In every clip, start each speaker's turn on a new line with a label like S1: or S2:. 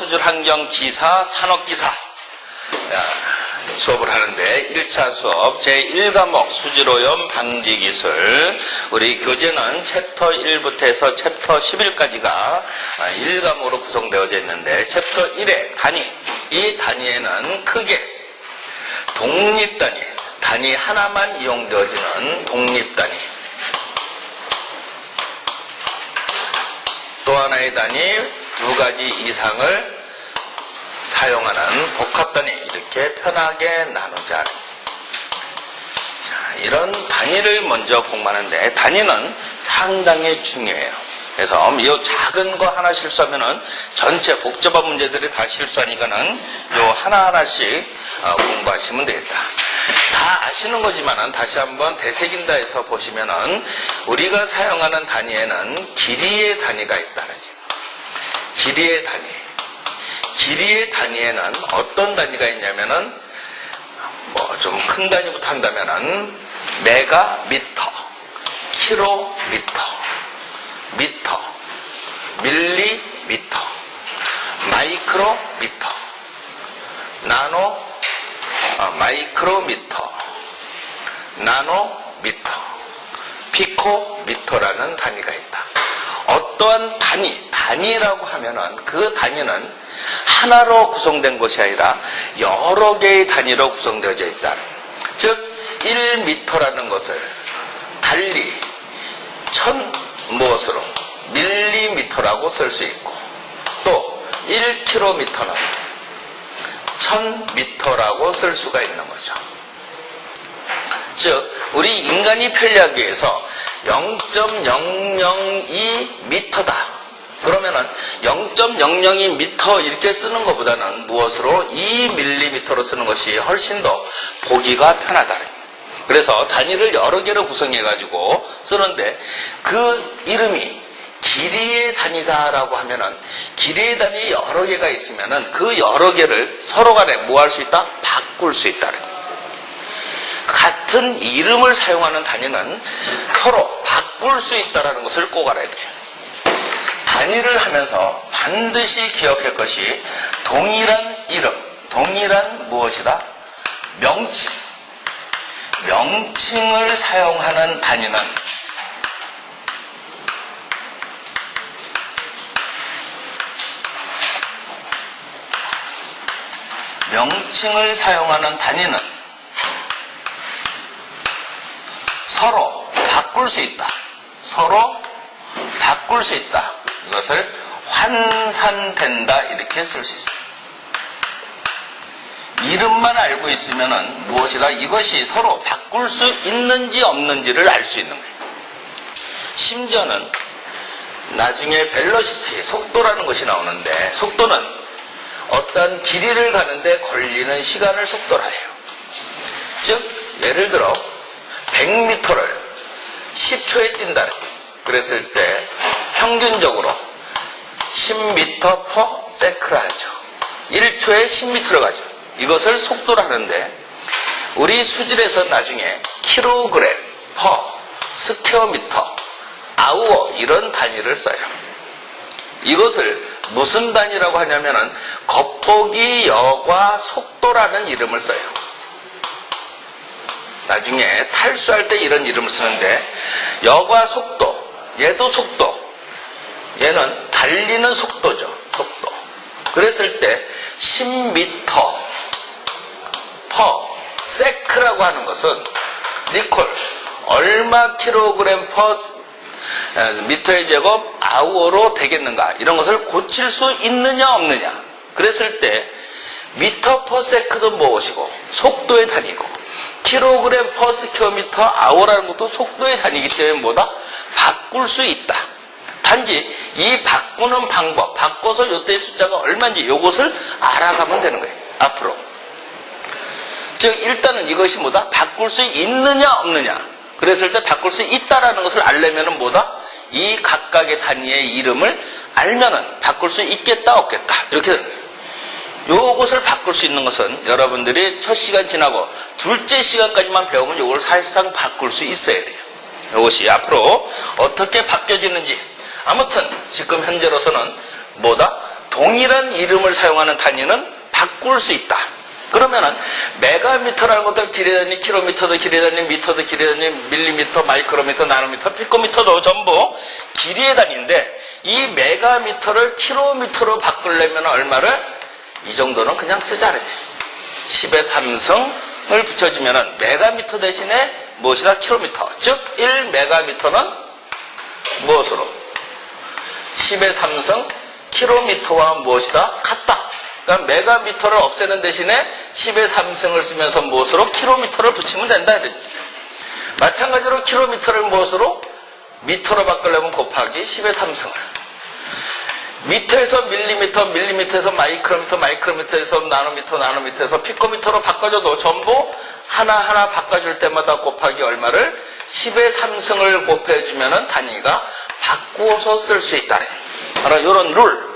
S1: 수질환경기사, 산업기사 수업을 하는데 1차 수업 제1과목 수질오염 방지기술, 우리 교재는 챕터 1부터 해서 챕터 11까지가 1과목으로 구성되어져 있는데 챕터 1의 단위, 이 단위에는 크게 독립단위, 단위 하나만 이용되어지는 독립단위, 또 하나의 단위 두 가지 이상을 사용하는 복합단위, 이렇게 편하게 나누자. 자, 이런 단위를 먼저 공부하는데 단위는 상당히 중요해요. 그래서 이 작은 거 하나 실수하면은 전체 복잡한 문제들이 다 실수하니까는 요 하나하나씩 공부하시면 되겠다. 다 아시는 거지만은 다시 한번 되새긴다 해서 보시면은 우리가 사용하는 단위에는 길이의 단위가 있다는 얘기예요. 길이의 단위. 길이의 단위에는 어떤 단위가 있냐면은 좀 큰 단위부터 한다면은 메가미터, 킬로미터, 미터, 밀리미터, 마이크로미터, 마이크로미터, 나노미터, 피코미터라는 단위가 있다. 어떠한 단위라고 하면은 그 단위는 하나로 구성된 것이 아니라 여러 개의 단위로 구성되어져 있다. 즉 1미터라는 것을 달리 무엇으로 밀리미터라고 쓸 수 있고, 또 1km는 1000m라고 쓸 수가 있는 거죠. 즉 우리 인간이 편리하기 위해서 0.002m다. 그러면은 0.002m 이렇게 쓰는 것보다는 무엇으로 2mm로 쓰는 것이 훨씬 더 보기가 편하다. 그래서 단위를 여러 개로 구성해 가지고 쓰는데 그 이름이 길이의 단위다라고 하면은 길이의 단위 여러 개가 있으면은 그 여러 개를 서로 간에 뭐 할 수 있다? 바꿀 수 있다. 같은 이름을 사용하는 단위는 서로 바꿀 수 있다는 것을 꼭 알아야 돼요. 단위를 하면서 반드시 기억할 것이 동일한 이름, 동일한 무엇이다? 명칭. 명칭을 사용하는 단위는 서로 바꿀 수 있다. 서로 바꿀 수 있다. 이것을 환산된다 이렇게 쓸 수 있어요. 이름만 알고 있으면은 무엇이다? 이것이 서로 바꿀 수 있는지 없는지를 알 수 있는 거예요. 심지어는 나중에 벨로시티, 속도라는 것이 나오는데 속도는 어떤 길이를 가는데 걸리는 시간을 속도라 해요. 즉 예를 들어 100m를 10초에 뛴다. 그랬을 때 평균적으로 10m/s를 하죠. 1초에 10m를 가죠. 이것을 속도로 하는데 우리 수질에서 나중에 킬로그램, 스퀘어미터, 아우어 이런 단위를 써요. 이것을 무슨 단위라고 하냐면은 겉보기 여과 속도라는 이름을 써요. 나중에 탈수할 때 이런 이름을 쓰는데 여과 속도, 얘도 속도, 얘는 달리는 속도죠. 속도. 그랬을 때 10m/s라고 하는 것은 니콜 얼마 킬로그램 미터의 제곱 아우어로 되겠는가, 이런 것을 고칠 수 있느냐 없느냐. 그랬을 때 미터/s도 무엇이고 속도의 단위고, 킬로그램/스퀘어미터 아워라는 것도 속도의 단위이기 때문에 뭐다? 바꿀 수 있다. 단지 이 바꾸는 방법, 바꿔서 요때의 숫자가 얼마인지 요것을 알아가면 되는 거예요. 앞으로. 즉 일단은 이것이 뭐다? 바꿀 수 있느냐 없느냐. 그랬을 때 바꿀 수 있다라는 것을 알려면은 뭐다? 이 각각의 단위의 이름을 알면은 바꿀 수 있겠다 없겠다 이렇게 되는 거예요. 요것을 바꿀 수 있는 것은 여러분들이 첫 시간 지나고 둘째 시간까지만 배우면 요걸 사실상 바꿀 수 있어야 돼요. 요것이 앞으로 어떻게 바뀌어지는지, 아무튼 지금 현재로서는 뭐다? 동일한 이름을 사용하는 단위는 바꿀 수 있다. 그러면은 메가미터라는 것도 길이의 단위, 킬로미터도 길이의 단위, 미터도 길이의 단위, 밀리미터, 마이크로미터, 나노미터, 피코미터도 전부 길이의 단위인데 이 메가미터를 킬로미터로 바꾸려면 얼마를? 이 정도는 그냥 쓰자래. 10의 3승을 붙여주면은 메가미터 대신에 무엇이다? 킬로미터. 즉 1메가미터는 무엇으로? 10의 3승 킬로미터와 무엇이다? 같다. 그러니까 메가미터를 없애는 대신에 10의 3승을 쓰면서 무엇으로? 킬로미터를 붙이면 된다. 마찬가지로 킬로미터를 무엇으로? 미터로 바꾸려면 곱하기 10의 3승을. 미터에서 밀리미터, 밀리미터에서 마이크로미터, 마이크로미터에서 나노미터, 나노미터에서 피코미터로 바꿔줘도 전부 하나하나 바꿔줄 때마다 곱하기 얼마를? 10의 3승을 곱해주면 단위가 바꾸어서 쓸 수 있다. 바로 이런 룰.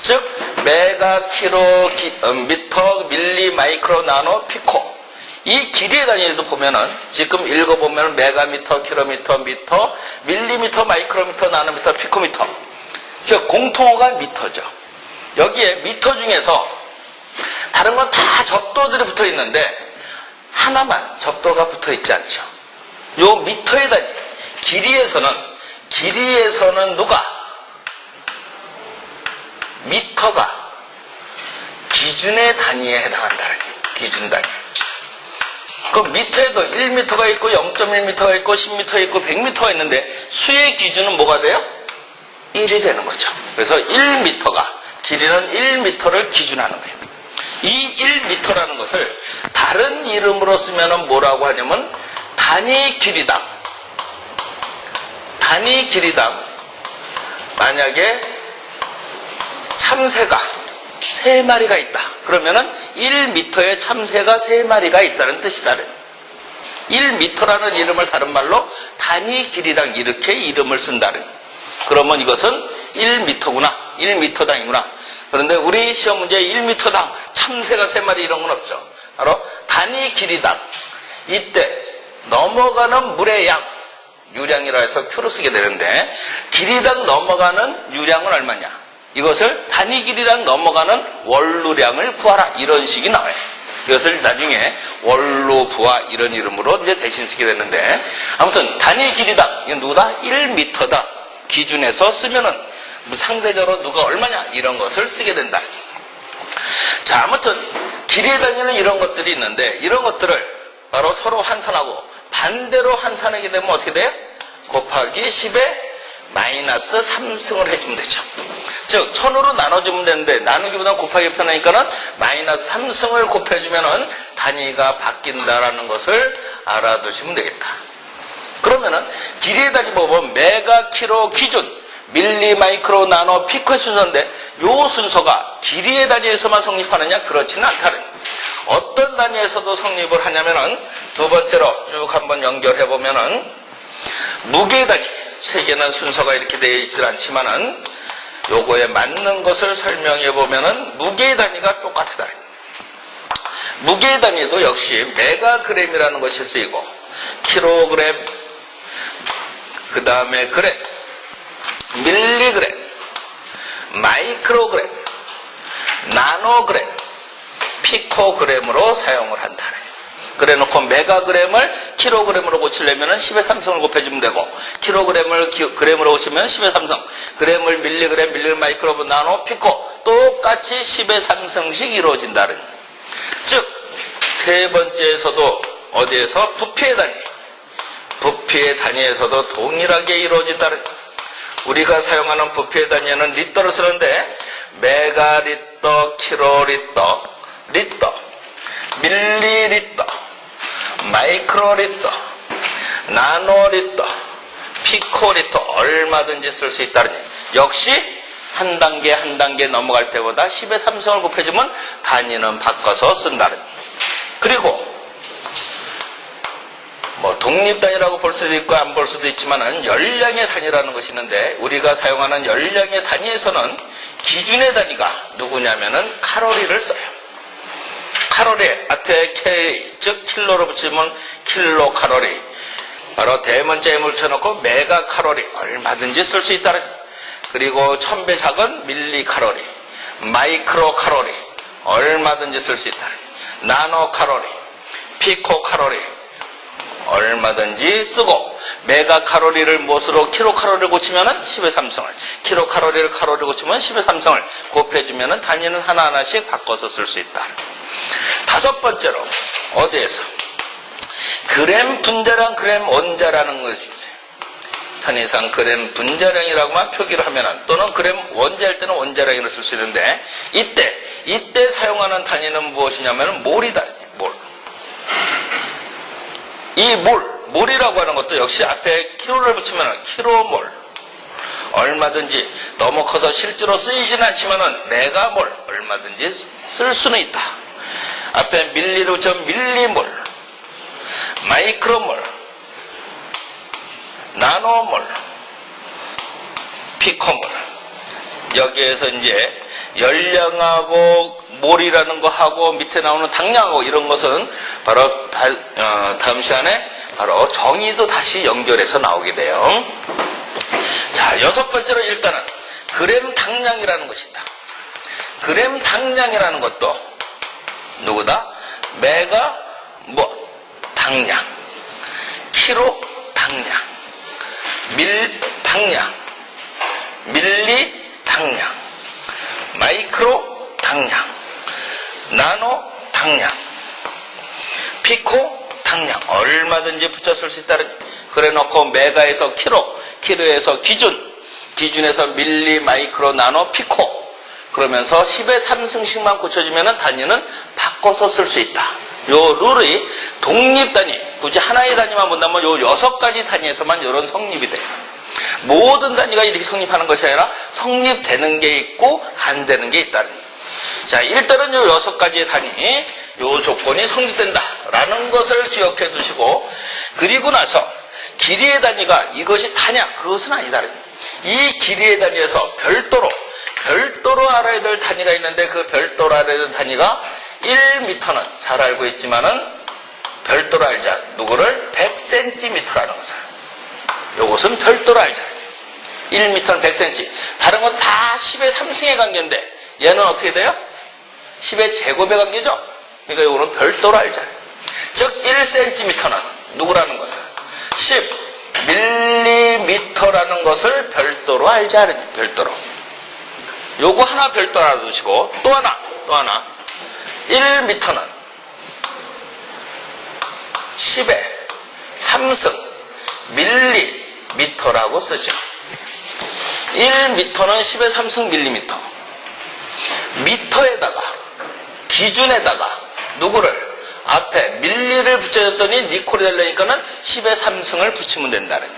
S1: 즉 메가, 킬로, 미터, 밀리, 마이크로, 나노, 피코. 이 길이의 단위에도 보면은 지금 읽어보면 메가미터, 킬로미터, 미터, 밀리미터, 마이크로미터, 나노미터, 피코미터. 즉 공통어가 미터죠. 여기에 미터 중에서 다른 건 다 접도들이 붙어 있는데 하나만 접도가 붙어 있지 않죠. 요 미터의 단위, 길이에서는 누가? 미터가 기준의 단위에 해당한다. 기준 단위. 그 미터에도 1미터가 있고 0.1미터가 있고 10미터가 있고 100미터가 있는데 수의 기준은 뭐가 돼요? 1이 되는 거죠. 그래서 1미터가 길이는 1미터를 기준하는 거예요. 이 1미터라는 것을 다른 이름으로 쓰면 뭐라고 하냐면 단위 길이당 만약에 참새가 3마리가 있다. 그러면은 1미터에 참새가 3마리가 있다는 뜻이다. 1미터라는 이름을 다른 말로 단위 길이당 이렇게 이름을 쓴다는. 그러면 이것은 1미터구나. 1미터당이구나. 그런데 우리 시험 문제에 1미터당 참새가 3마리 이런 건 없죠. 바로 단위 길이당. 이때 넘어가는 물의 양. 유량이라 해서 Q로 쓰게 되는데 길이당 넘어가는 유량은 얼마냐? 이것을 단위 길이랑 넘어가는 원루량을 구하라. 이런 식이 나와요. 이것을 나중에 원루, 부하 이런 이름으로 이제 대신 쓰게 되는데 아무튼 단위 길이당 이건 누구다? 1미터다. 기준에서 쓰면은 상대적으로 누가 얼마냐 이런 것을 쓰게 된다. 자, 아무튼 길이의 단위는 이런 것들이 있는데 이런 것들을 바로 서로 환산하고 반대로 환산하게 되면 어떻게 돼요? 곱하기 10에 마이너스 3승을 해주면 되죠. 즉 1000으로 나눠주면 되는데 나누기보다 곱하기 편하니까는 마이너스 3승을 곱해주면은 단위가 바뀐다라는 것을 알아두시면 되겠다. 그러면은 길이의 단위 보면 메가, 킬로 기준, 밀리, 마이크로, 나노, 피코의 순서인데 요 순서가 길이의 단위에서만 성립하느냐? 그렇지는 않다는. 어떤 단위에서도 성립을 하냐면은 두 번째로 쭉 한번 연결해 보면은 무게의 단위. 책에는 순서가 이렇게 되어 있지 않지만은 요거에 맞는 것을 설명해 보면은 무게의 단위가 똑같다. 무게의 단위도 역시 메가그램이라는 것이 쓰이고 킬로그램, 그 다음에 그램, 밀리그램, 마이크로그램, 나노그램, 피코그램으로 사용을 한다. 그래 놓고 메가그램을 킬로그램으로 고치려면 10의 3승을 곱해주면 되고 킬로그램을 그램으로 고치면 10의 3승, 그램을 밀리그램, 밀리그램, 마이크로그램, 나노, 피코 똑같이 10의 3승씩 이루어진다는. 즉 세 번째에서도 어디에서? 부피의 단위. 부피의 단위에서도 동일하게 이루어진다는. 우리가 사용하는 부피의 단위에는 리터를 쓰는데 메가리터, 킬로리터, 리터, 밀리리터, 마이크로리터, 나노리터, 피코리터 얼마든지 쓸 수 있다는 얘기. 역시 한 단계 한 단계 넘어갈 때보다 10의 3승을 곱해주면 단위는 바꿔서 쓴다는 얘기. 그리고 뭐 독립단위라고 볼 수도 있고 안 볼 수도 있지만은 열량의 단위라는 것이 있는데 우리가 사용하는 열량의 단위에서는 기준의 단위가 누구냐면은 칼로리를 써요. 칼로리 앞에 K, 즉 킬로로 붙이면 킬로칼로리. 바로 대문자 M을 붙여놓고 메가칼로리 얼마든지 쓸 수 있다는. 그리고 1000배 작은 밀리칼로리, 마이크로 칼로리 얼마든지 쓸 수 있다. 나노 칼로리, 피코 칼로리 얼마든지 쓰고, 메가 칼로리를 무엇으로 킬로 칼로리를 고치면은 10의 3승을, 킬로 칼로리를 칼로리 고치면 10의 3승을 곱해주면은 단위는 하나하나씩 바꿔서 쓸 수 있다. 다섯 번째로 어디에서 그램 분자량, 그램 원자라는 것이 있어요. 편의상 그램 분자량이라고만 표기를 하면은, 또는 그램 원자일 때는 원자량이라고 쓸 수 있는데, 이때 사용하는 단위는 무엇이냐면 몰이다. 몰. 이 몰이라고 하는 것도 역시 앞에 킬로를 붙이면 킬로몰. 얼마든지 너무 커서 실제로 쓰이지는 않지만은 메가몰 얼마든지 쓸 수는 있다. 앞에 밀리를 붙이면 밀리몰, 마이크로몰, 나노몰, 피코몰. 여기에서 이제 열량하고 몰이라는 거 하고 밑에 나오는 당량하고 이런 것은 바로 다음 시간에 바로 정의도 다시 연결해서 나오게 돼요. 자, 여섯 번째로 일단은 그램 당량이라는 것이 있다. 그램 당량이라는 것도 누구다? 메가 당량, 킬로 당량, 밀 당량, 밀리 당량, 마이크로 당량, 나노 당량, 피코 당량 얼마든지 붙여 쓸 수 있다는. 그래 놓고 메가에서 킬로, 킬로에서 기준에서 밀리, 마이크로, 나노, 피코 그러면서 10의 3승씩만 고쳐주면 단위는 바꿔서 쓸 수 있다. 요 룰이 독립 단위, 굳이 하나의 단위만 본다면 요 6가지 단위에서만 이런 성립이 돼요. 모든 단위가 이렇게 성립하는 것이 아니라 성립되는 게 있고 안 되는 게 있다는. 자, 일단은 요 6가지의 단위, 요 조건이 성립된다라는 것을 기억해 두시고, 그리고 나서 길이의 단위가 이것이 다냐, 그것은 아니다. 이 길이의 단위에서 별도로 알아야 될 단위가 있는데, 그 별도로 알아야 될 단위가 1m는 잘 알고 있지만은 별도로 알자. 누구를? 100cm라는 것을. 요것은 별도로 알자. 1m는 100cm. 다른 건 다 10의 3승의 관계인데 얘는 어떻게 돼요? 10의 제곱의 관계죠. 그러니까 요거는 별도로 알자. 즉 1cm는 누구라는 것을 10mm라는 것을 별도로 알자. 별도로. 요거 하나 별도로 알아두시고, 또 하나 1m는 10의 3승 밀리미터라고 쓰죠. 1m는 10의 3승 밀리미터. 미터에다가, 기준에다가 누구를? 앞에 밀리를 붙여줬더니 니콜이 되려니까는 10의 3승을 붙이면 된다는.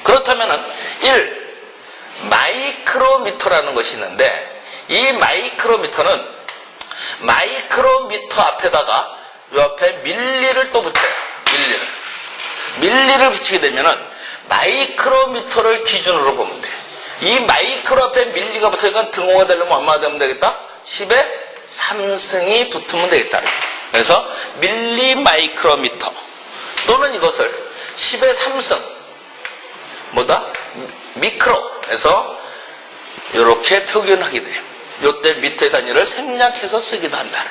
S1: 그렇다면은 1 마이크로미터라는 것이 있는데, 이 마이크로미터는 마이크로미터 앞에다가 요 앞에 밀리를 또 붙여요. 밀리를 붙이게 되면은 마이크로미터를 기준으로 보면 돼. 이 마이크로 앞에 밀리가 붙으니까 등호가 되려면 얼마나 되면 되겠다? 10의 3승이 붙으면 되겠다. 그래서 밀리 마이크로미터, 또는 이것을 10의 3승 미크로에서 이렇게 표현하게 돼요. 요때 미터의 단위를 생략해서 쓰기도 한다.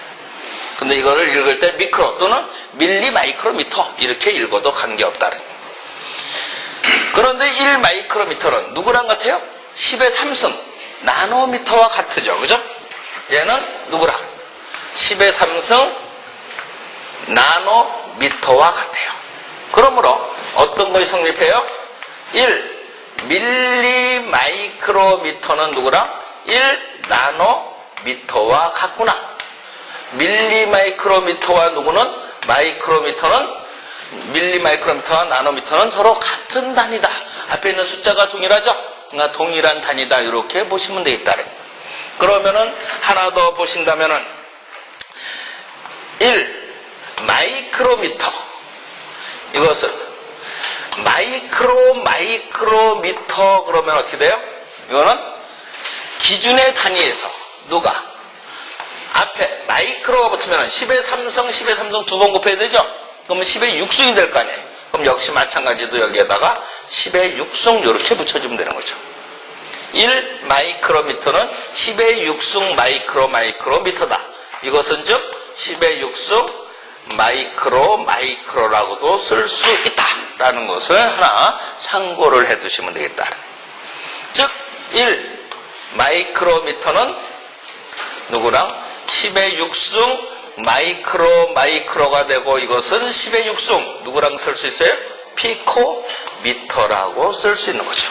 S1: 근데 이거를 읽을 때 미크로 또는 밀리 마이크로미터 이렇게 읽어도 관계없다. 그런데 1 마이크로미터는 누구랑 같아요? 10의 3승 나노미터와 같으죠. 그죠? 얘는 누구랑? 10의 3승 나노미터와 같아요. 그러므로 어떤 것이 성립해요? 1 밀리 마이크로미터는 누구랑? 1 나노미터와 같구나. 밀리 마이크로미터와 누구는? 마이크로미터는, 밀리 마이크로미터와 나노미터는 서로 같은 단위다. 앞에 있는 숫자가 동일하죠? 그러니까 동일한 단위다. 이렇게 보시면 되겠다. 그러면은 하나 더 보신다면은 1 마이크로미터, 이것은 마이크로미터 그러면 어떻게 돼요? 이거는 기준의 단위에서 누가? 앞에 마이크로가 붙으면 10의 3승, 10의 3승 두 번 곱해야 되죠? 그러면 10의 6승이 될 거 아니에요? 그럼 역시 마찬가지도 여기에다가 10의 6승 이렇게 붙여주면 되는 거죠. 1 마이크로미터는 10의 6승 마이크로미터다. 이것은 즉 10의 6승 마이크로라고도 쓸 수 있다라는 것을 하나 참고를 해 두시면 되겠다. 즉 1 마이크로미터는 누구랑 10의 6승 마이크로가 되고, 이것은 10의 6승 누구랑 쓸 수 있어요? 피코미터라고 쓸 수 있는 거죠.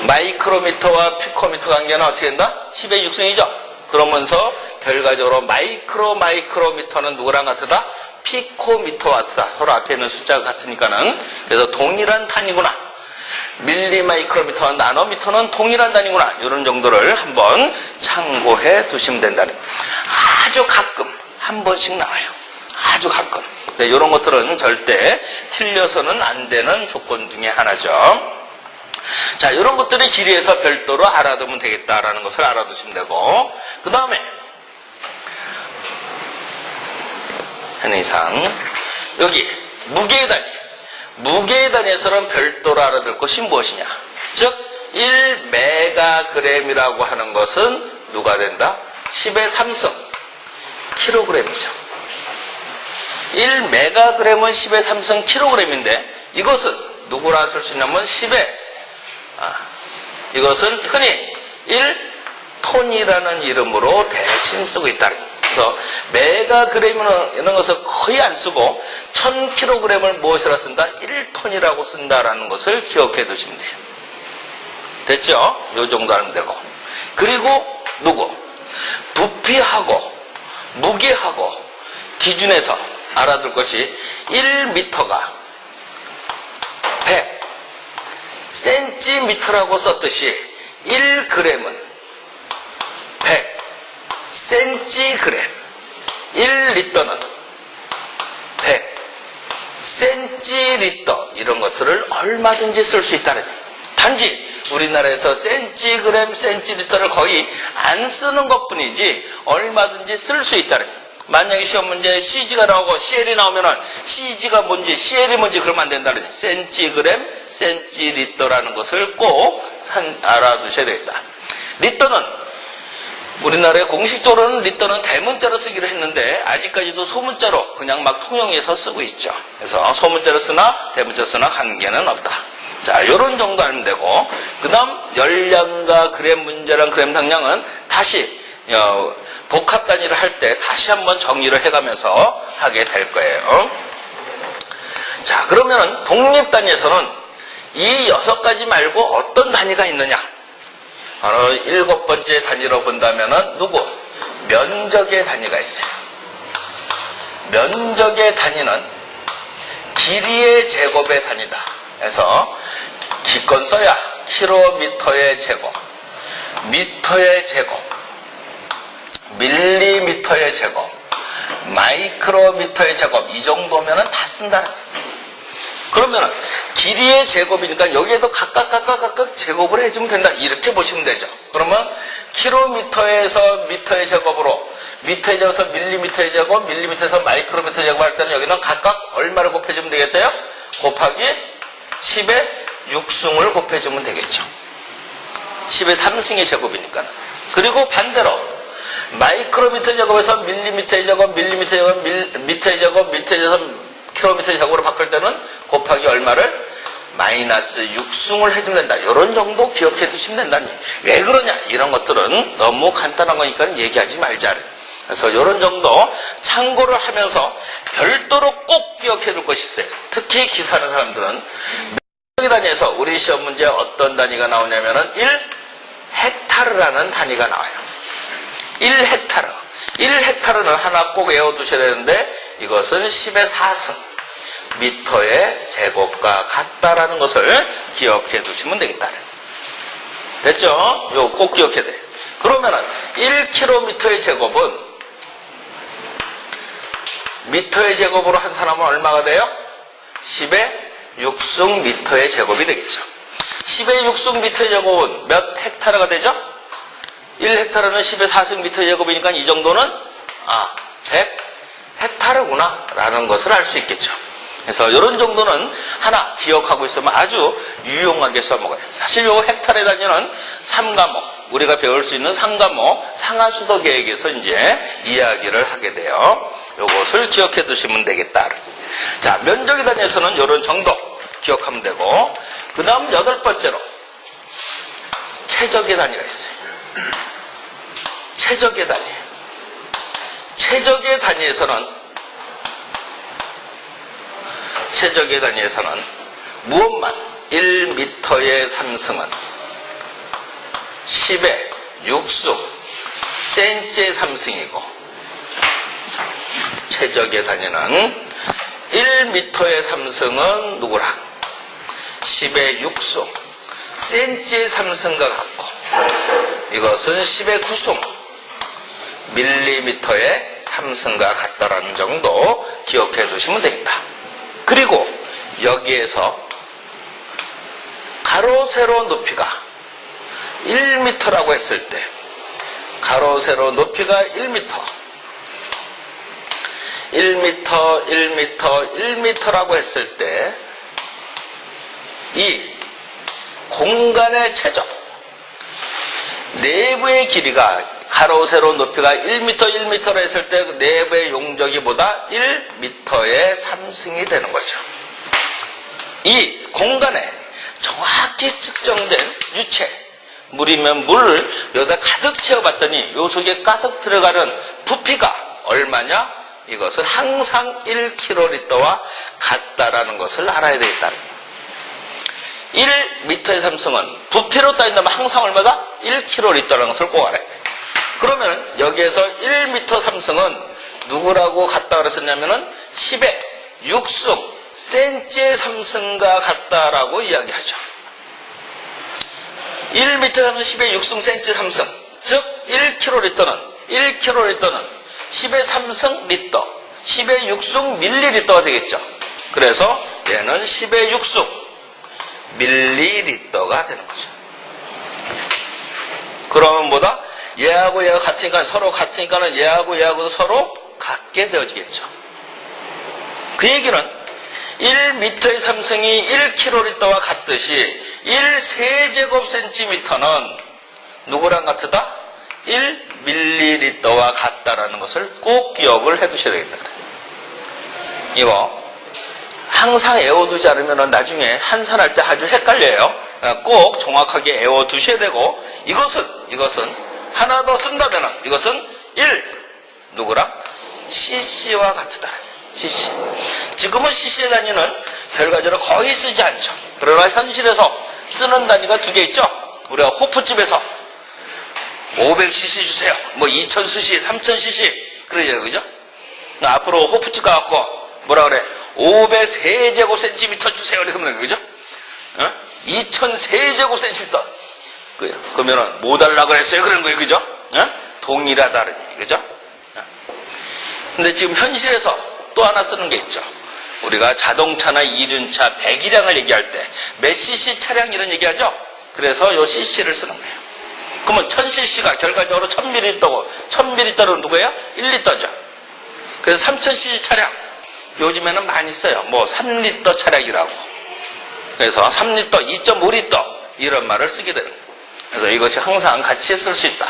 S1: 마이크로미터와 피코미터 관계는 어떻게 된다? 10의 6승이죠. 그러면서 결과적으로 마이크로미터는 누구랑 같다? 피코미터와 같다. 서로 앞에 있는 숫자가 같으니까는. 그래서 동일한 단위구나. 밀리마이크로미터와 나노미터는 동일한 단위구나. 이런 정도를 한번 참고해 두시면 된다는. 아주 가끔 한 번씩 나와요. 아주 가끔. 네, 이런 것들은 절대 틀려서는 안 되는 조건 중에 하나죠. 자, 이런 것들을 길이에서 별도로 알아두면 되겠다라는 것을 알아두시면 되고, 그 다음에 현의상 여기 무게의 단위. 무게의 단위에서는 별도로 알아둘 것이 무엇이냐? 즉 1메가그램이라고 하는 것은 누가 된다? 10의 3승 킬로그램이죠. 1메가그램은 10의 3승 킬로그램인데, 이것은 누구라 쓸 수 있냐면 10의 이것은 흔히 1톤이라는 이름으로 대신 쓰고 있다. 그래서 메가그램이라는 것을 거의 안 쓰고 1000kg을 무엇이라 쓴다? 1톤이라고 쓴다라는 것을 기억해 두시면 돼요. 됐죠? 이 정도 하면 되고. 그리고 누구? 부피하고 무게하고 기준에서 알아둘 것이 1m가 100cm라고 썼듯이 1g은 100cg, 1리터는 100cl, 이런 것들을 얼마든지 쓸 수 있다는 거예요. 단지 우리나라에서 cg, cl를 거의 안 쓰는 것뿐이지 얼마든지 쓸 수 있다는 거예요. 만약에 시험 문제에 CG가 나오고 CL이 나오면은 CG가 뭔지 CL이 뭔지 그러면 안 된다는 거예요. cg, cl라는 것을 꼭 알아두셔야 되겠다. 리터는 우리나라의 공식적으로는 리터는 대문자로 쓰기로 했는데, 아직까지도 소문자로 그냥 막 통용해서 쓰고 있죠. 그래서 소문자로 쓰나 대문자로 쓰나 관계는 없다. 자, 요런 정도 알면 되고, 그 다음 열량과 그램 문제랑 그램 당량은 다시 복합 단위를 할 때 다시 한번 정리를 해가면서 하게 될 거예요. 자, 그러면은 독립 단위에서는 이 6가지 말고 어떤 단위가 있느냐? 바로 7번째 단위로 본다면은 누구? 면적의 단위가 있어요. 면적의 단위는 길이의 제곱의 단위다. 그래서 기껏 써야 킬로미터의 제곱, 미터의 제곱, 밀리미터의 제곱, 마이크로미터의 제곱, 이 정도면은 다 쓴다는 거예요. 그러면은 길이의 제곱이니까 여기에도 각각 제곱을 해주면 된다. 이렇게 보시면 되죠. 그러면 킬로미터에서 미터의 제곱으로, 미터의 제곱에서 밀리미터의 제곱, 밀리미터에서 마이크로미터의 제곱 할 때는 여기는 각각 얼마를 곱해주면 되겠어요? 곱하기 10의 6승을 곱해주면 되겠죠. 10의 3승의 제곱이니까는. 그리고 반대로 마이크로미터 제곱에서 밀리미터의 제곱, 밀리미터의 제곱, 미터의 제곱, 미터의 제곱, 킬로미터의 제곱으로 바꿀 때는 곱하기 얼마를? 마이너스 6승을 해주면 된다. 이런 정도 기억해 두시면 된다니. 왜 그러냐? 이런 것들은 너무 간단한 거니까 얘기하지 말자. 그래서 이런 정도 참고를 하면서 별도로 꼭 기억해 둘 것이 있어요. 특히 기사하는 사람들은 면적의 단위에서 우리 시험 문제에 어떤 단위가 나오냐면은 1헥타르라는 단위가 나와요. 1헥타르. 1헥타르는 하나 꼭 외워두셔야 되는데, 이것은 10의 4승 미터의 제곱과 같다라는 것을 기억해 두시면 되겠다. 됐죠? 이거 꼭 기억해야 돼. 그러면은 1km의 제곱은 미터의 제곱으로 한 사람은 얼마가 돼요? 10의 6승 미터의 제곱이 되겠죠. 10의 6승 미터의 제곱은 몇 헥타르가 되죠? 1헥타르는 10의 4승 미터의 제곱이니까 이 정도는 100 헥타르구나 라는 것을 알 수 있겠죠. 그래서 이런 정도는 하나 기억하고 있으면 아주 유용하게 써먹어요. 사실 요 헥타르 단위는 3과목, 우리가 배울 수 있는 3과목 상하수도 계획에서 이제 이야기를 하게 돼요. 요것을 기억해 두시면 되겠다. 자, 면적에 단위에서는 이런 정도 기억하면 되고, 그 다음 8번째로 최적의 단위가 있어요. 최적의 단위. 최적의 단위에서는 무엇만 1m의 삼승은 10의 6승 cm의 삼승이고, 최적의 단위는 1m의 삼승은 누구라? 10의 6승 cm의 삼승과 같고, 이것은 10의 9승 밀리미터의 삼승과 같다라는 정도 기억해 두시면 되겠다. 그리고 여기에서 가로 세로 높이가 1m라고 했을 때, 가로 세로 높이가 1m라고 했을 때, 이 공간의 최적, 내부의 길이가 가로 세로 높이가 1m라 했을 때 내부의 용적이 보다 1m의 삼승이 되는 거죠. 이 공간에 정확히 측정된 유체, 물이면 물을 여기다 가득 채워봤더니 요 속에 가득 들어가는 부피가 얼마냐? 이것은 항상 1kg와 같다라는 것을 알아야 되겠다는 거예요. 1m의 삼승은 부피로 따진다면 항상 얼마다? 1kg라는 것을 꼭 알아야 돼요. 그러면 여기에서 1m 삼승은 누구라고 같다 그랬었냐면은 10의 6승 cm의 삼승과 같다라고 이야기하죠. 1m 삼승 10의 6승 cm의 삼승, 즉 1kg는 10의 3승 리터, 10의 6승 밀리리터가 되겠죠. 그래서 얘는 10의 6승 밀리리터가 되는 거죠. 그러면 뭐다? 얘하고 얘가 같으니까, 서로 같으니까는 얘하고 얘하고도 서로 같게 되어지겠죠. 그 얘기는 1m의 삼승이 1kg와 같듯이 1세제곱센티미터는 누구랑 같으다? 1ml와 같다라는 것을 꼭 기억을 해 두셔야 되겠다. 이거 항상 외워두지 않으면 나중에 한산할 때 아주 헷갈려요. 꼭 정확하게 외워두셔야 되고, 이것은 하나 더 쓴다면 이것은 1 누구랑? cc와 같으다. cc. 지금은 cc의 단위는 결과적으로 거의 쓰지 않죠. 그러나 현실에서 쓰는 단위가 두 개 있죠. 우리가 호프집에서 500cc 주세요, 뭐 2000cc, 3000cc 그러죠, 그죠? 앞으로 호프집 가갖고 뭐라 그래? 500세제곱센티미터 주세요, 이렇게 하면 그죠? 2000세제곱센티미터. 그러면은 뭐 달라 그랬어요? 그런 거예요, 그죠? 동일하다는 얘기, 그죠? 근데 지금 현실에서 또 하나 쓰는 게 있죠. 우리가 자동차나 이륜차 배기량을 얘기할 때 몇 cc 차량 이런 얘기하죠? 그래서 요 cc를 쓰는 거예요. 그러면 1000cc가 결과적으로 1000ml고, 1000ml는 누구예요? 1리터죠. 그래서 3000cc 차량, 요즘에는 많이 써요. 뭐 3리터 차량이라고. 그래서 3리터, 2.5리터 이런 말을 쓰게 되는 거예요. 그래서 이것이 항상 같이 쓸 수 있다.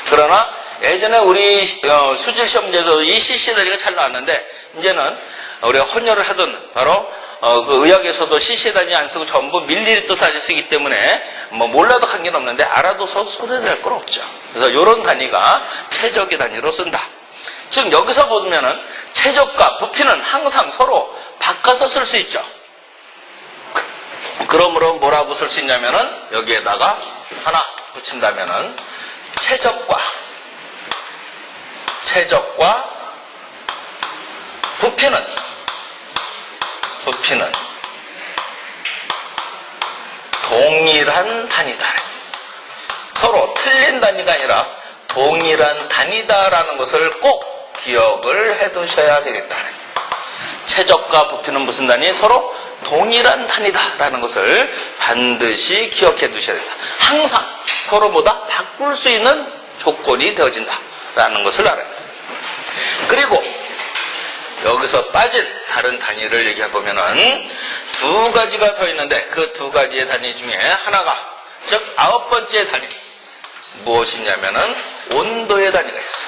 S1: 그러나 예전에 우리 수질 시험제에서 이 cc 단위가 잘 나왔는데, 이제는 우리가 혼혈을 하던 바로 그 의학에서도 cc 단위 안 쓰고 전부 밀리리터 단위 쓰기 때문에 뭐 몰라도 관계는 없는데 알아둬서 소리낼 건 없죠. 그래서 이런 단위가 최적의 단위로 쓴다. 즉 여기서 보면은 최적과 부피는 항상 서로 바꿔서 쓸 수 있죠. 그러므로 뭐라고 쓸 수 있냐면은 여기에다가 하나 붙인다면은 최적과 부피는 동일한 단위다. 서로 틀린 단위가 아니라 동일한 단위다라는 것을 꼭 기억을 해 두셔야 되겠다. 최적과 부피는 무슨 단위? 서로 동일한 단위다라는 것을 반드시 기억해 두셔야 된다. 항상 서로보다 바꿀 수 있는 조건이 되어진다라는 것을 알아요. 그리고 여기서 빠진 다른 단위를 얘기해 보면은 두 가지가 더 있는데 그 두 가지의 단위 중에 하나가, 즉 9번째 단위 무엇이냐면은 온도의 단위가 있어요.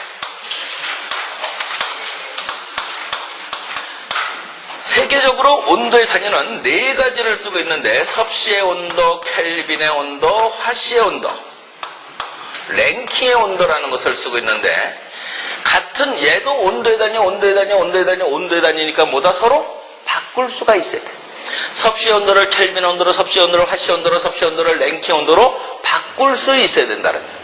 S1: 세계적으로 온도의 단위는 네 가지를 쓰고 있는데 섭씨의 온도, 켈빈의 온도, 화씨의 온도, 랭킹의 온도라는 것을 쓰고 있는데, 같은 얘도 온도의 단위, 온도의 단위, 온도의 단위, 온도의 단위니까 뭐다? 서로 바꿀 수가 있어야 돼. 섭씨 온도를 켈빈 온도로, 섭씨 온도를 화씨 온도로, 섭씨 온도를 랭킹 온도로 바꿀 수 있어야 된다는 거예요.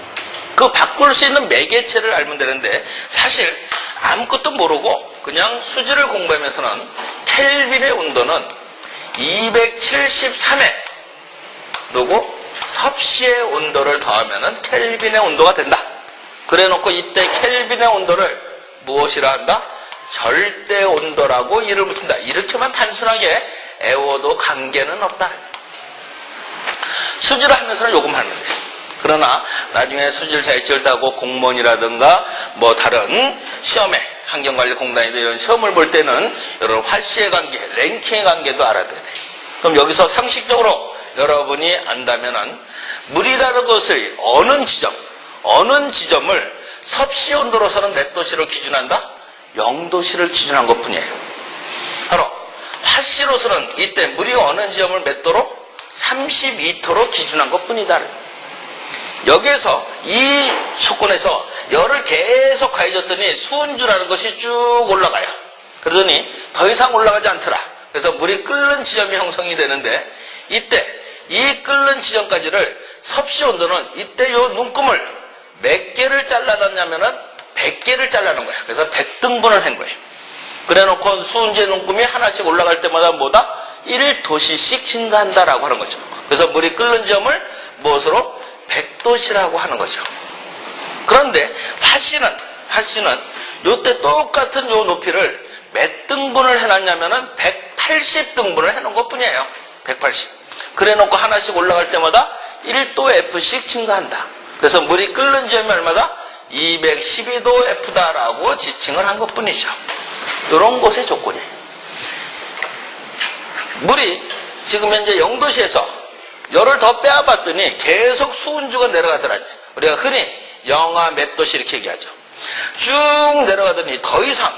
S1: 그 바꿀 수 있는 매개체를 알면 되는데, 사실 아무것도 모르고 그냥 수지를 공부하면서는 켈빈의 온도는 273에 누구? 섭씨의 온도를 더하면은 켈빈의 온도가 된다. 그래 놓고 이때 켈빈의 온도를 무엇이라 한다? 절대 온도라고 이를 붙인다. 이렇게만 단순하게 애워도 관계는 없다. 수지를 하면서는 요것만 하면 돼. 그러나 나중에 수지를 잘 지을다고 공무원이라든가 뭐 다른 시험에 환경관리공단이나 이런 시험을 볼 때는 여러분 화씨의 관계, 랭킹의 관계도 알아둬야 돼. 그럼 여기서 상식적으로 여러분이 안다면은 물이라는 것을 어느 지점을 섭씨 온도로서는 몇 도씨로 기준한다? 0도씨를 기준한 것 뿐이에요. 바로 화씨로서는 이때 물이 어느 지점을 몇 도로? 32도로 기준한 것 뿐이다. 여기에서 이 조건에서 열을 계속 가해줬더니 수은주라는 것이 쭉 올라가요. 그러더니 더 이상 올라가지 않더라. 그래서 물이 끓는 지점이 형성이 되는데, 이때 이 끓는 지점까지를 섭씨 온도는 이때 요 눈금을 몇 개를 잘라놨냐면은 100개를 잘라놓은 거야. 그래서 100등분을 한 거예요. 그래 놓고 수은주의 눈금이 하나씩 올라갈 때마다 뭐다? 1도씨씩 증가한다라고 하는 거죠. 그래서 물이 끓는 지점을 무엇으로? 100도씨라고 하는 거죠. 그런데 화씨는 요때 똑같은 요 높이를 몇 등분을 해놨냐면은 180등분을 해놓은 것 뿐이에요. 180. 그래 놓고 하나씩 올라갈 때마다 1도 F씩 증가한다. 그래서 물이 끓는 지점이 얼마다? 212도 F다라고 지칭을 한 것 뿐이죠. 이런 것의 조건이에요. 물이 지금 현재 0도씨에서 열을 더 빼앗봤더니 계속 수은주가 내려가더라니. 우리가 흔히 영하 몇 도씨 이렇게 얘기하죠. 쭉 내려가더니 더 이상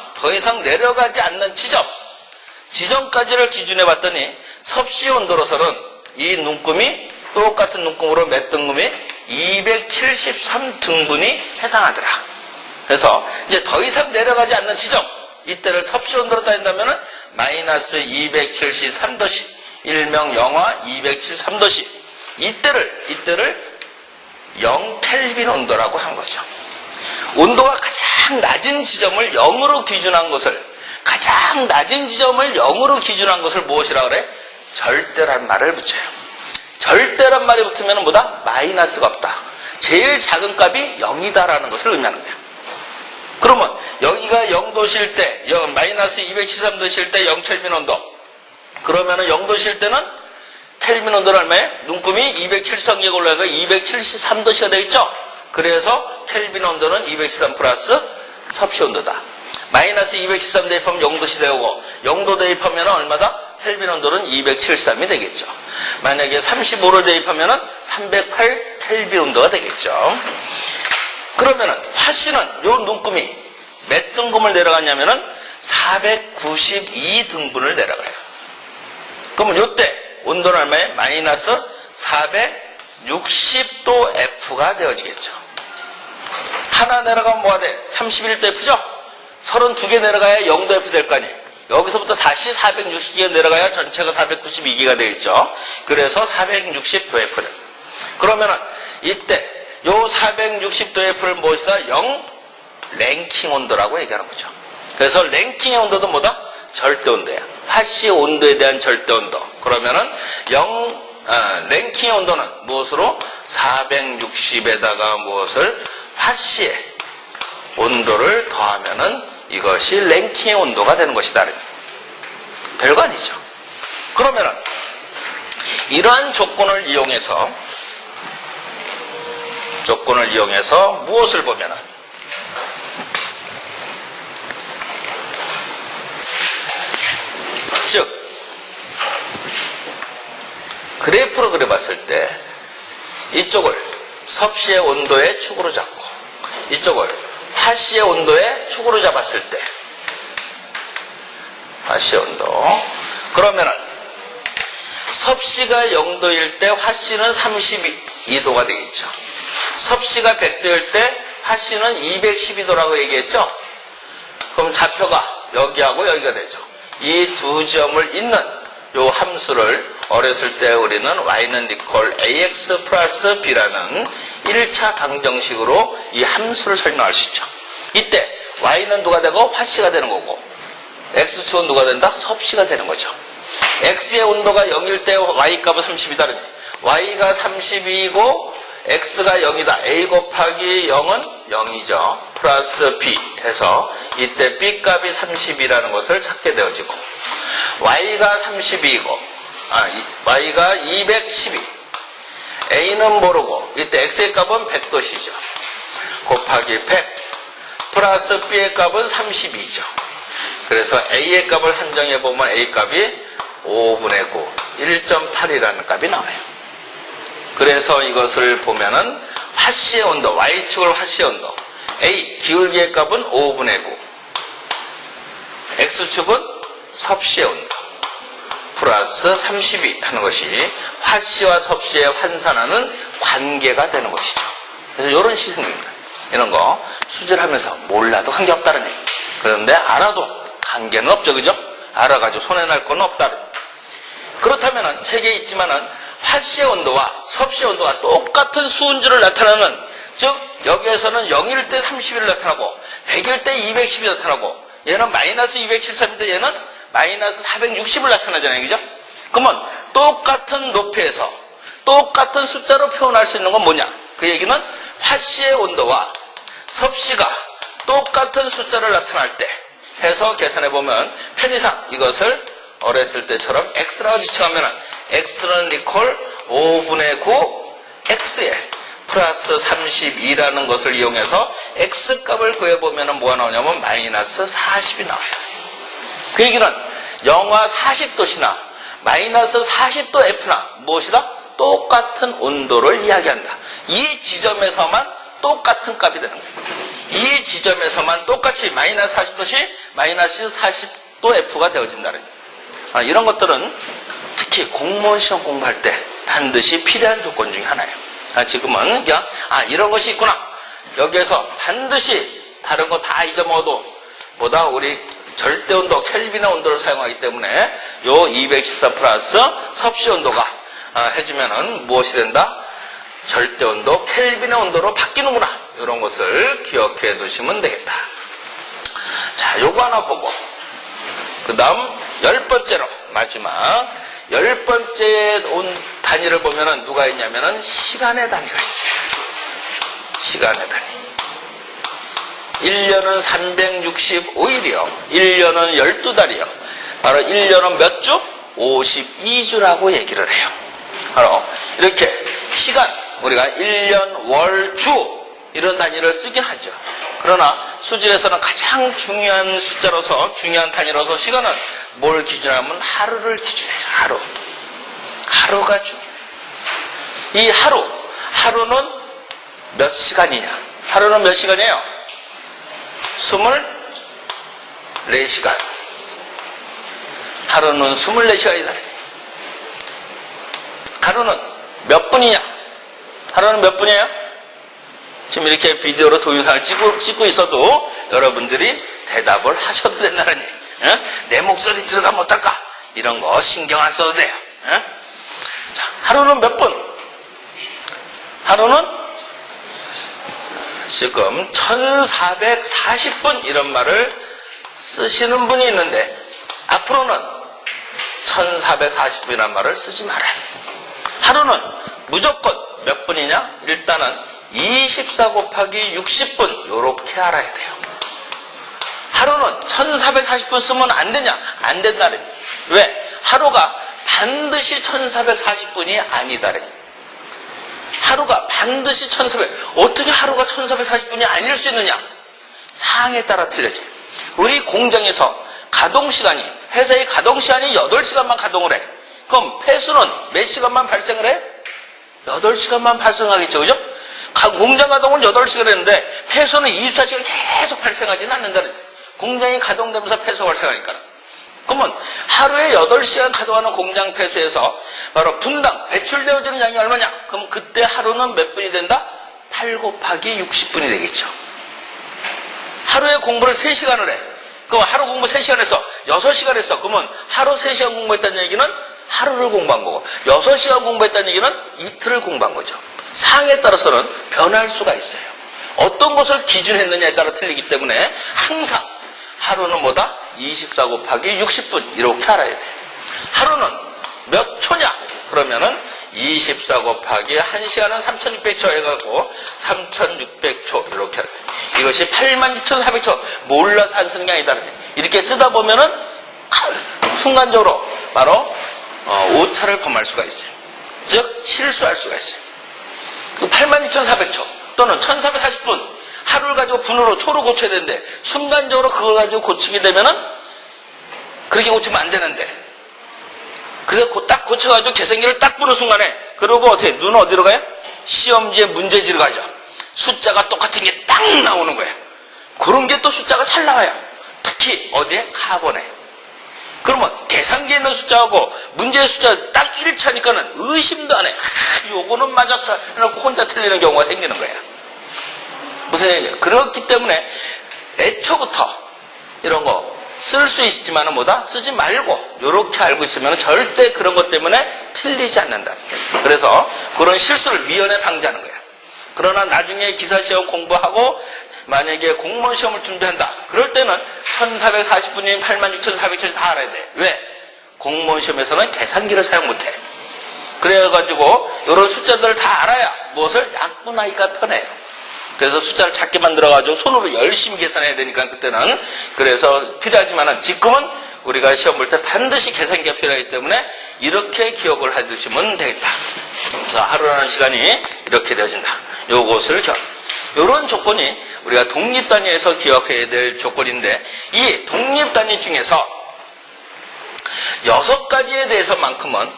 S1: 내려가지 않는 지점까지를 기준해 봤더니 섭씨 온도로서는 이 눈금이 똑같은 눈금으로 몇 등분이 273등분이 해당하더라. 그래서 이제 더 이상 내려가지 않는 지점, 이때를 섭씨 온도로 따진다면 마이너스 273도씨, 일명 영하 273도씨, 이때를 0켈빈 온도라고 한 거죠. 온도가 가장 낮은 지점을 0으로 기준한 것을, 무엇이라 그래? 절대란 말을 붙여요. 절대란 말이 붙으면 뭐다? 마이너스가 없다. 제일 작은 값이 0이다라는 것을 의미하는 거야. 그러면 여기가 0도실 때, 마이너스 273도실 때 0켈빈 온도. 그러면은 0도실 때는 켈빈 온도는 얼마예요? 눈금이 273개가 올라가니까 273도씨가 되겠죠? 그래서 켈빈 온도는 273 플러스 섭씨 온도다. 마이너스 273 대입하면 0도씨 되고, 0도 대입하면 얼마다? 켈빈 온도는 273이 되겠죠. 만약에 35를 대입하면 308 켈빈 온도가 되겠죠. 그러면은 화씨는 요 눈금이 몇 등분을 내려갔냐면은 492등분을 내려가요. 그러면 요때 온도는 얼마에? 마이너스 460도 F가 되어지겠죠. 하나 내려가면 뭐가 돼? 31도 F죠? 32개 내려가야 0도 F 될 거 아니에요. 여기서부터 다시 460개가 내려가야 전체가 492개가 되겠죠. 그래서 460도 F를. 그러면은 이때 요 460도 F를 무엇이다? 0 랭킹 온도라고 얘기하는 거죠. 그래서 랭킹의 온도도 뭐다? 절대 온도야. 화씨 온도에 대한 절대 온도. 그러면은 랭킹의 온도는 무엇으로? 460에다가 무엇을? 화씨의 온도를 더하면은 이것이 랭킹의 온도가 되는 것이다. 별거 아니죠. 그러면은 이러한 조건을 이용해서 무엇을 보면은 그래프로 그려봤을 때 이쪽을 섭씨의 온도의 축으로 잡고 이쪽을 화씨의 온도의 축으로 잡았을 때 화씨의 온도 그러면은 섭씨가 0도일 때 화씨는 32도가 되겠죠. 섭씨가 100도일 때 화씨는 212도라고 얘기했죠. 그럼 좌표가 여기하고 여기가 되죠. 이 두 점을 잇는 요 함수를 어렸을 때 우리는 y는 equal ax 플러스 b라는 1차 방정식으로 이 함수를 설명할 수 있죠. 이때 y는 누가 되고 화씨가 되는 거고 x축은 누가 된다? 섭씨가 되는 거죠. x의 온도가 0일 때 y값은 30이다. y가 32이고 x가 0이다. a 곱하기 0은 0이죠. 플러스 b 해서 이때 b값이 30이라는 것을 찾게 되어지고 y가 32이고 y가 212 a는 모르고 이때 x의 값은 100도씨죠. 곱하기 100 플러스 b의 값은 32죠. 그래서 a의 값을 한정해 보면 a 값이 5분의 9 1.8이라는 값이 나와요. 그래서 이것을 보면은 화씨의 온도 y축을 화씨의 온도 a 기울기의 값은 5분의 9 x축은 섭씨의 온도 플러스 32 하는 것이 화씨와 섭씨의 환산하는 관계가 되는 것이죠. 그래서 이런 시승입니다. 이런 거 수제를 하면서 몰라도 관계없다는 얘기. 그런데 알아도 관계는 없죠. 그죠? 알아가지고 손해날 건 없다는. 그렇다면 책에 있지만은 화씨의 온도와 섭씨의 온도가 똑같은 수은주를 나타내는, 즉 여기에서는 0일 때 31을 나타나고 100일 때 210이 나타나고 얘는 마이너스 273인데 얘는 마이너스 460을 나타나잖아요. 그죠? 그러면 똑같은 높이에서 똑같은 숫자로 표현할 수 있는 건 뭐냐? 그 얘기는 화씨의 온도와 섭씨가 똑같은 숫자를 나타날 때 해서 계산해보면 편의상 이것을 어렸을 때처럼 x라고 지칭하면 x는 equal 5분의 9 x에 플러스 32라는 것을 이용해서 x값을 구해보면 뭐가 나오냐면 마이너스 40이 나와요. 그 얘기는 영하 40도씨나 마이너스 40도 F나 무엇이다? 똑같은 온도를 이야기한다. 이 지점에서만 똑같은 값이 되는 거예요. 이 지점에서만 똑같이 마이너스 40도씨 마이너스 40도 F가 되어진다는 거예요. 이런 것들은 특히 공무원 시험 공부할 때 반드시 필요한 조건 중에 하나예요. 지금은 그냥 이런 것이 있구나. 여기에서 반드시 다른 거 다 잊어먹어도 뭐다 우리 절대온도 켈빈의 온도를 사용하기 때문에 요 213 플러스 섭씨 온도가 해주면은 무엇이 된다? 절대온도 켈빈의 온도로 바뀌는구나. 이런 것을 기억해 두시면 되겠다. 자, 요거 하나 보고 그 다음 10번째로 마지막 10번째 온 단위를 보면은 누가 있냐면은 시간의 단위가 있어요. 시간의 단위. 1년은 365일이요. 1년은 12달이요. 바로 1년은 몇 주? 52주라고 얘기를 해요. 바로 이렇게 시간, 우리가 1년, 월, 주 이런 단위를 쓰긴 하죠. 그러나 수질에서는 가장 중요한 숫자로서, 중요한 단위로서 시간은 뭘 기준하면 하루를 기준해요. 하루. 하루가 주. 이 하루는 몇 시간이냐? 하루는 몇 시간이에요? 24시간. 하루는 24시간이다. 하루는 몇 분이냐? 하루는 몇 분이에요? 지금 이렇게 비디오로 동영상을 찍고 있어도 여러분들이 대답을 하셔도 된다는 얘기. 내 목소리 들어가면 어떨까? 이런 거 신경 안 써도 돼요. 자, 하루는 몇 분? 하루는 지금 1440분 이런 말을 쓰시는 분이 있는데 앞으로는 1440분이라는 말을 쓰지 말아요. 하루는 무조건 몇 분이냐? 일단은 24 곱하기 60분 이렇게 알아야 돼요. 하루는 1440분 쓰면 안 되냐? 안 된다래. 왜? 하루가 반드시 1440분이 아니다래. 하루가 반드시 1400, 어떻게 하루가 1440분이 아닐 수 있느냐? 상황에 따라 틀려져요. 우리 공장에서 가동시간이, 회사의 가동시간이 8시간만 가동을 해. 그럼 폐수는 몇 시간만 발생을 해? 8시간만 발생하겠죠. 그죠? 공장 가동은 8시간 했는데 폐수는 24시간 계속 발생하지는 않는다는 거예요. 공장이 가동되면서 폐수가 발생하니까. 그러면 하루에 8시간 가동하는 공장 폐수에서 바로 분당 배출되어지는 양이 얼마냐? 그럼 그때 하루는 몇 분이 된다? 8 곱하기 60분이 되겠죠. 하루에 공부를 3시간을 해. 그럼 하루 공부 3시간 해서 6시간 했어. 그러면 하루 3시간 공부했다는 얘기는 하루를 공부한 거고 6시간 공부했다는 얘기는 이틀을 공부한 거죠. 상황에 따라서는 변할 수가 있어요. 어떤 것을 기준했느냐에 따라 틀리기 때문에 항상 하루는 뭐다? 24 곱하기 60분 이렇게 알아야 돼. 하루는 몇 초냐? 그러면은 24 곱하기 1시간은 3600초 해가지고 3600초 이렇게 하는 거예요. 이것이 86,400초 몰라서 안 쓰는 게 아니다. 이렇게 쓰다 보면은 순간적으로 바로 오차를 범할 수가 있어요. 즉 실수할 수가 있어요. 86,400초 또는 1440분 하루를 가지고 분으로 초로 고쳐야 되는데 순간적으로 그걸 가지고 고치게 되면은 그렇게 고치면 안 되는데 그래서 딱 고쳐가지고 계산기를 딱 보는 순간에 그러고 어떻게 눈은 어디로 가요? 시험지에 문제지를 가죠. 숫자가 똑같은 게 딱 나오는 거예요. 그런 게 또 숫자가 잘 나와요. 특히 어디에? 카본에. 그러면 계산기에 있는 숫자하고 문제의 숫자 딱 일치하니까는 의심도 안 해. 요거는 맞았어. 해놓고 혼자 틀리는 경우가 생기는 거야. 무슨 얘기냐? 그렇기 때문에 애초부터 이런 거 쓸 수 있지만은 뭐다? 쓰지 말고 요렇게 알고 있으면 절대 그런 것 때문에 틀리지 않는다. 그래서 그런 실수를 미연에 방지하는 거야. 그러나 나중에 기사시험 공부하고 만약에 공무원 시험을 준비한다. 그럴 때는 1440분이면 86,400초를 다 알아야 돼. 왜? 공무원 시험에서는 계산기를 사용 못해. 그래가지고 이런 숫자들을 다 알아야 무엇을 약분하기가 편해요. 그래서 숫자를 작게 만들어가지고 손으로 열심히 계산해야 되니까 그때는 그래서 필요하지만은 지금은 우리가 시험 볼 때 반드시 계산기가 필요하기 때문에 이렇게 기억을 해두시면 되겠다. 그래서 하루라는 시간이 이렇게 되어진다. 요것을 이런 조건이 우리가 독립단위에서 기억해야 될 조건인데 이 독립단위 중에서 6가지에 대해서만큼은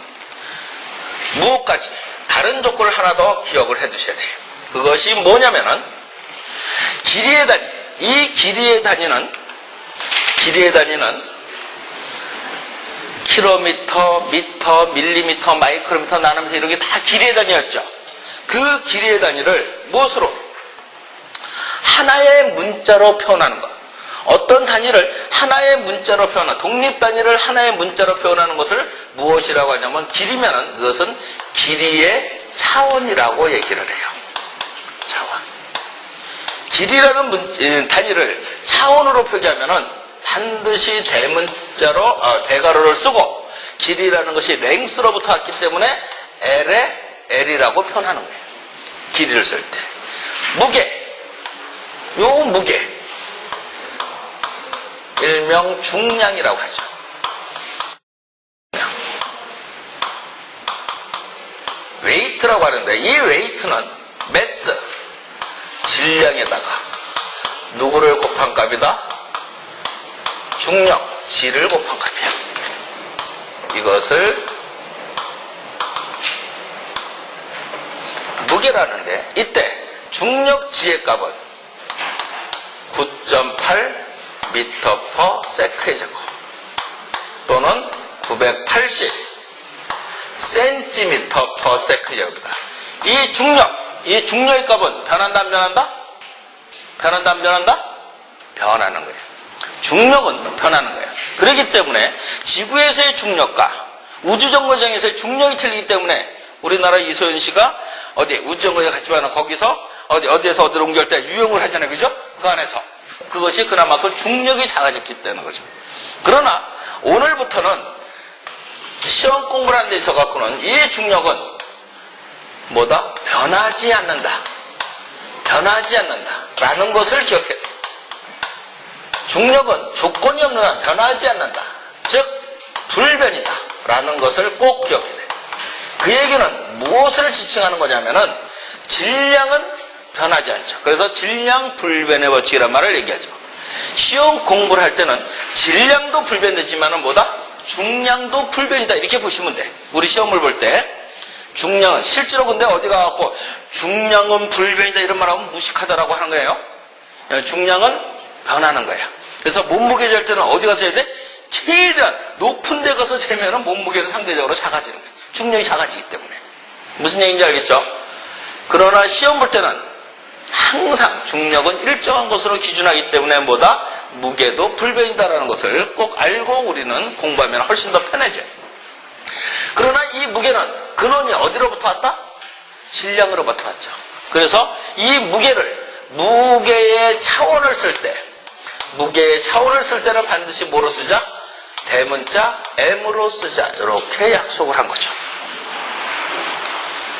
S1: 무엇까지 다른 조건을 하나 더 기억을 해 두셔야 돼요. 그것이 뭐냐면은 길이의 단위. 이 길이의 단위는 킬로미터, 미터, 밀리미터, 마이크로미터 나누면서 이런 게 다 길이의 단위였죠. 그 길이의 단위를 무엇으로? 하나의 문자로 표현하는 것. 어떤 단위를 하나의 문자로 표현하는, 독립 단위를 하나의 문자로 표현하는 것을 무엇이라고 하냐면 길이면은 그것은 길이의 차원이라고 얘기를 해요. 차원. 길이라는 단위를 차원으로 표기하면은 반드시 대문자로, 대괄호를 쓰고 길이라는 것이 랭스로부터 왔기 때문에 L에 L이라고 표현하는 거예요. 길이를 쓸 때. 무게. 요 무게. 일명 중량이라고 하죠. 웨이트라고 하는데 이 웨이트는 매스, 질량에다가 누구를 곱한 값이다? 중력, 질을 곱한 값이야. 이것을 무게라는데 이때 중력 지의 값은 9.8 미터 퍼 세크의 제곱 또는 980 센티미터 퍼 세크의 제곱이다. 이 중력의 값은 변한다 안 변한다? 변한다 안 변한다? 변하는 거예요. 중력은 변하는 거예요. 그렇기 때문에 지구에서의 중력과 우주정거장에서의 중력이 틀리기 때문에 우리나라 이소연 씨가 어디 우주정거장 갔지만 거기서 어디에서 어디로 옮길 때 유형을 하잖아요. 그죠? 그 안에서. 그것이 그나마큼 중력이 작아졌기 때문에 거죠. 그러나 오늘부터는 시험 공부를 하는 데 있어 갖고는 이 중력은 뭐다? 변하지 않는다. 변하지 않는다. 라는 것을 기억해야 돼. 중력은 조건이 없는 한 변하지 않는다. 즉 불변이다. 라는 것을 꼭 기억해야 돼. 그 얘기는 무엇을 지칭하는 거냐면은 질량은 변하지 않죠. 그래서 질량 불변의 법칙이란 말을 얘기하죠. 시험 공부를 할 때는 질량도 불변되지만은 뭐다? 중량도 불변이다. 이렇게 보시면 돼. 우리 시험을 볼 때 중량은 실제로 근데 어디 가갖고 중량은 불변이다 이런 말하면 무식하다라고 하는 거예요. 중량은 변하는 거야. 그래서 몸무게 잴 때는 어디 가서 해야 돼? 최대한 높은 데 가서 재면은 몸무게는 상대적으로 작아지는 거야. 중량이 작아지기 때문에. 무슨 얘기인지 알겠죠? 그러나 시험 볼 때는 항상 중력은 일정한 것으로 기준하기 때문에 뭐다? 무게도 불변이다라는 것을 꼭 알고 우리는 공부하면 훨씬 더 편해져요. 그러나 이 무게는 근원이 어디로부터 왔다? 질량으로부터 왔죠. 그래서 이 무게의 차원을 쓸 때, 무게의 차원을 쓸 때는 반드시 뭐로 쓰자? 대문자 m으로 쓰자. 이렇게 약속을 한 거죠.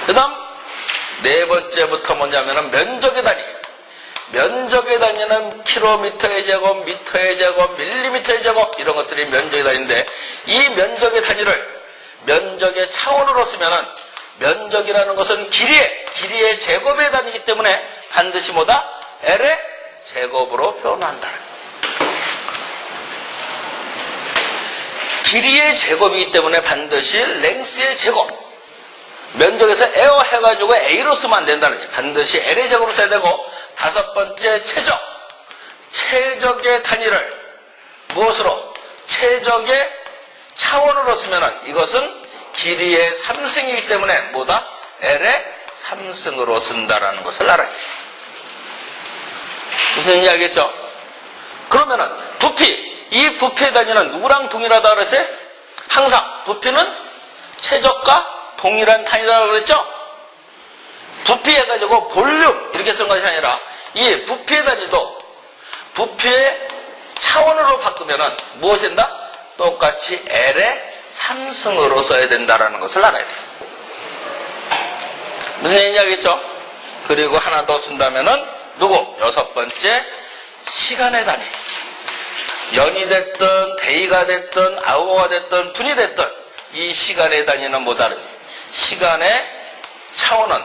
S1: 그 다음 네 번째부터 뭐냐면은 면적의 단위. 면적의 단위는 킬로미터의 제곱, 미터의 제곱, 밀리미터의 제곱 이런 것들이 면적의 단위인데 이 면적의 단위를 면적의 차원으로 쓰면은 면적이라는 것은 길이의 제곱의 단위이기 때문에 반드시 뭐다? L의 제곱으로 표현한다. 길이의 제곱이기 때문에 반드시 랭스의 제곱. 면적에서 에어 해가지고 A로 쓰면 안 된다는 얘기. 반드시 L의 제곱으로 써야 되고, 다섯 번째 최적. 최적의 단위를 무엇으로? 최적의 차원으로 쓰면은 이것은 길이의 3승이기 때문에 뭐다? L의 3승으로 쓴다라는 것을 알아야 돼요. 무슨 얘기인지 알겠죠? 그러면은 부피. 이 부피의 단위는 누구랑 동일하다 그랬어요? 항상 부피는 최적과 동일한 단위라고 그랬죠? 부피 해가지고 볼륨 이렇게 쓴 것이 아니라 이 부피의 단위도 부피의 차원으로 바꾸면은 무엇이 된다? 똑같이 L의 3승으로 써야 된다라는 것을 알아야 돼요. 무슨 얘기인지 알겠죠? 그리고 하나 더 쓴다면은 누구? 여섯 번째 시간의 단위. 연이 됐든 데이가 됐든 아워가 됐든 분이 됐든 이 시간의 단위는 뭐 다르니? 시간의 차원은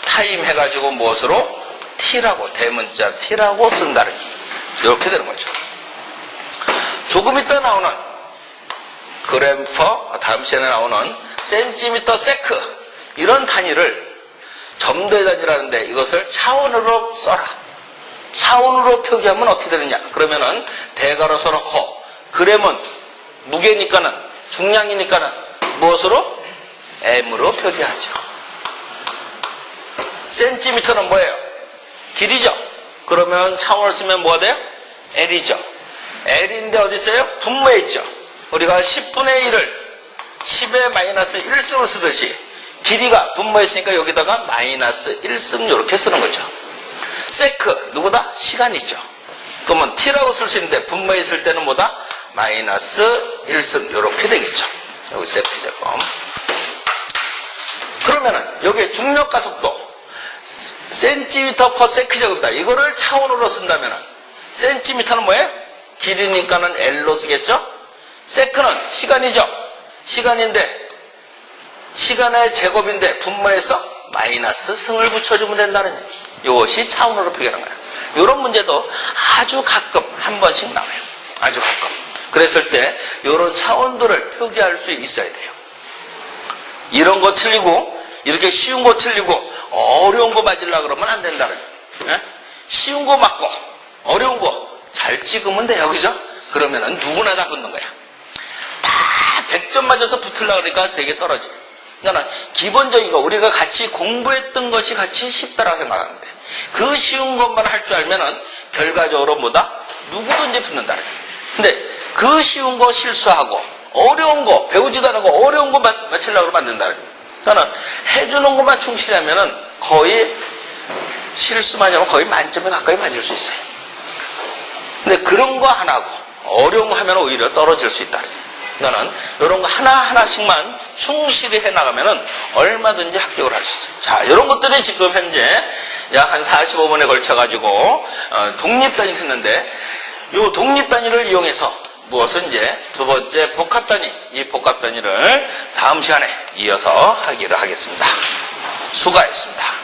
S1: 타임 해가지고 무엇으로? T라고, 대문자 T라고 쓴다는 이렇게 되는 거죠. 조금 이따 나오는 그램퍼, 다음 시간에 나오는 센티미터 세크 이런 단위를 점도의 단위라는데 이것을 차원으로 써라. 차원으로 표기하면 어떻게 되느냐? 그러면은 대괄호 써놓고 그램은 무게니까는 중량이니까는 무엇으로? M으로 표기하죠. 센티미터는 뭐예요? 길이죠. 그러면 차원을 쓰면 뭐가 돼요? L이죠. L인데 어디 있어요? 분모에 있죠. 우리가 10분의 1을 10의 마이너스 1승을 쓰듯이 길이가 분모에 있으니까 여기다가 마이너스 1승 이렇게 쓰는 거죠. 세크 누구다? 시간이죠. 그러면 T라고 쓸 수 있는데 분모에 있을 때는 뭐다? 마이너스 1승 이렇게 되겠죠. 여기 세크 제곱. 그러면은 여기 중력과 속도 센티미터 퍼 세크 제곱이다. 이거를 차원으로 쓴다면은 센티미터는 뭐예요? 길이니까는 L로 쓰겠죠? 세크는 시간이죠. 시간인데 시간의 제곱인데 분모에서 마이너스 승을 붙여주면 된다는 얘기. 이것이 차원으로 표기하는 거야. 이런 문제도 아주 가끔 한 번씩 나와요. 아주 가끔. 그랬을 때 이런 차원들을 표기할 수 있어야 돼요. 이런 거 틀리고 이렇게 쉬운 거 틀리고 어려운 거 맞으려고 그러면 안 된다는 거예요. 예? 쉬운 거 맞고 어려운 거 잘 찍으면 돼요. 그죠? 그러면은 누구나 다 붙는 거야. 다 100점 맞아서 붙으려고 그러니까 되게 떨어져. 그러니까 기본적인 거 우리가 같이 공부했던 것이 같이 쉽다라고 생각하면 돼. 그 쉬운 것만 할 줄 알면은 결과적으로 뭐다? 누구든지 붙는다는 거야. 근데 그 쉬운 거 실수하고 어려운 거 배우지도 않고 어려운 거 맞추려고 만든다는 거야. 그러니까 해주는 것만 충실하면은 거의 실수만 하면 거의 만점에 가까이 맞을 수 있어요. 근데 그런 거 하나고 어려운 거 하면 오히려 떨어질 수 있다. 그러니까 이런 거 하나하나씩만 충실히 해나가면은 얼마든지 합격을 할 수 있어요. 자, 이런 것들이 지금 현재 약 한 45분에 걸쳐가지고 독립단위를 했는데 이 독립단위를 이용해서 무엇은 이제 두 번째 복합단위, 이 복합단위를 다음 시간에 이어서 하기를 하겠습니다. 수고하셨습니다.